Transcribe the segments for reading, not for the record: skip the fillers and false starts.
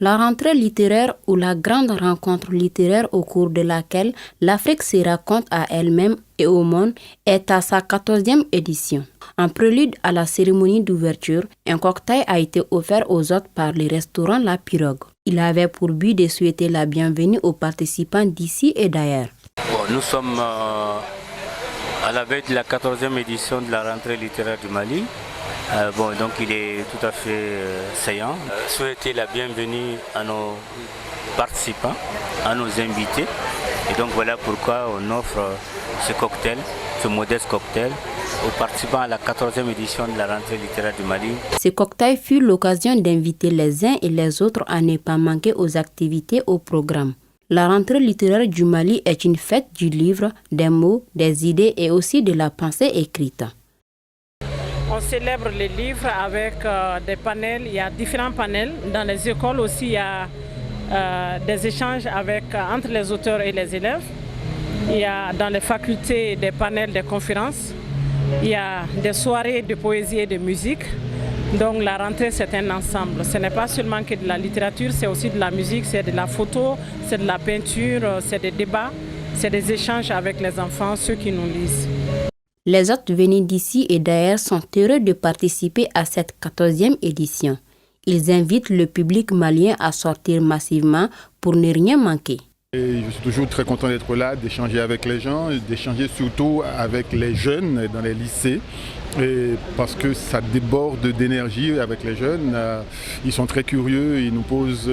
La rentrée littéraire ou la grande rencontre littéraire au cours de laquelle l'Afrique se raconte à elle-même et au monde est à sa 14e édition. En prélude à la cérémonie d'ouverture, un cocktail a été offert aux hôtes par le restaurant La Pirogue. Il avait pour but de souhaiter la bienvenue aux participants d'ici et d'ailleurs. Nous sommes à la veille de la 14e édition de la rentrée littéraire du Mali. Donc il est tout à fait saillant. Souhaiter la bienvenue à nos participants, à nos invités. Et donc voilà pourquoi on offre ce cocktail, ce modeste cocktail, aux participants à la 14e édition de la rentrée littéraire du Mali. Ce cocktail fut l'occasion d'inviter les uns et les autres à ne pas manquer aux activités au programme. La rentrée littéraire du Mali est une fête du livre, des mots, des idées et aussi de la pensée écrite. On célèbre les livres avec des panels, il y a différents panels. Dans les écoles aussi, il y a des échanges entre les auteurs et les élèves. Il y a dans les facultés des panels, des conférences. Il y a des soirées de poésie et de musique. Donc la rentrée, c'est un ensemble. Ce n'est pas seulement que de la littérature, c'est aussi de la musique, c'est de la photo, c'est de la peinture, c'est des débats, c'est des échanges avec les enfants, ceux qui nous lisent. Les hôtes venus d'ici et d'ailleurs sont heureux de participer à cette 14e édition. Ils invitent le public malien à sortir massivement pour ne rien manquer. Et je suis toujours très content d'être là, d'échanger avec les gens, d'échanger surtout avec les jeunes dans les lycées. Parce que ça déborde d'énergie avec les jeunes. Ils sont très curieux, ils nous posent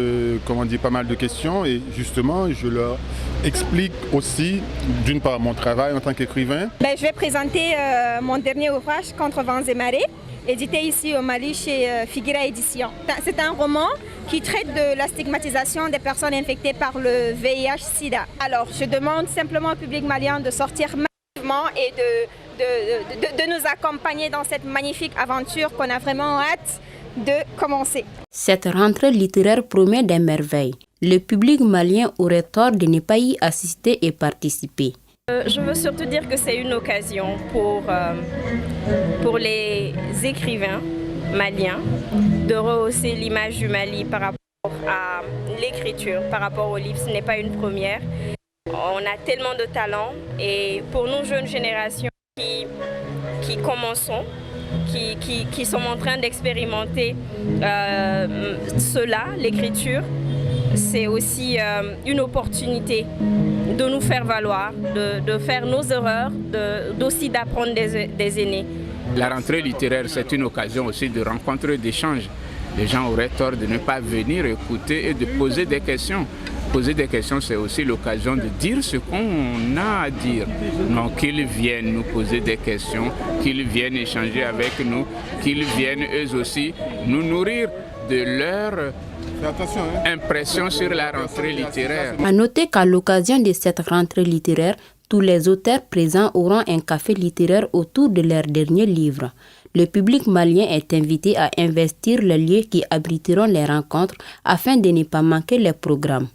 pas mal de questions et justement je leur explique aussi d'une part mon travail en tant qu'écrivain. Je vais présenter mon dernier ouvrage Contre vents et marées, édité ici au Mali chez Figuera Édition. C'est un roman qui traite de la stigmatisation des personnes infectées par le VIH-Sida. Alors je demande simplement au public malien de sortir massivement et de nous accompagner dans cette magnifique aventure qu'on a vraiment hâte de commencer. Cette rentrée littéraire promet des merveilles. Le public malien aurait tort de ne pas y assister et participer. Je veux surtout dire que c'est une occasion pour les écrivains maliens de rehausser l'image du Mali par rapport à l'écriture, par rapport au livre. Ce n'est pas une première. On a tellement de talent et pour nous, jeunes générations, qui commençons, qui sommes en train d'expérimenter cela, l'écriture, c'est aussi une opportunité de nous faire valoir, de faire nos erreurs, d'aussi d'apprendre des aînés. La rentrée littéraire, c'est une occasion aussi de rencontres, d'échanges. Les gens auraient tort de ne pas venir écouter et de poser des questions. Poser des questions, c'est aussi l'occasion de dire ce qu'on a à dire. Donc qu'ils viennent nous poser des questions, qu'ils viennent échanger avec nous, qu'ils viennent eux aussi nous nourrir de leur impression sur la rentrée littéraire. À noter qu'à l'occasion de cette rentrée littéraire, tous les auteurs présents auront un café littéraire autour de leur dernier livre. Le public malien est invité à investir les lieux qui abriteront les rencontres afin de ne pas manquer les programmes.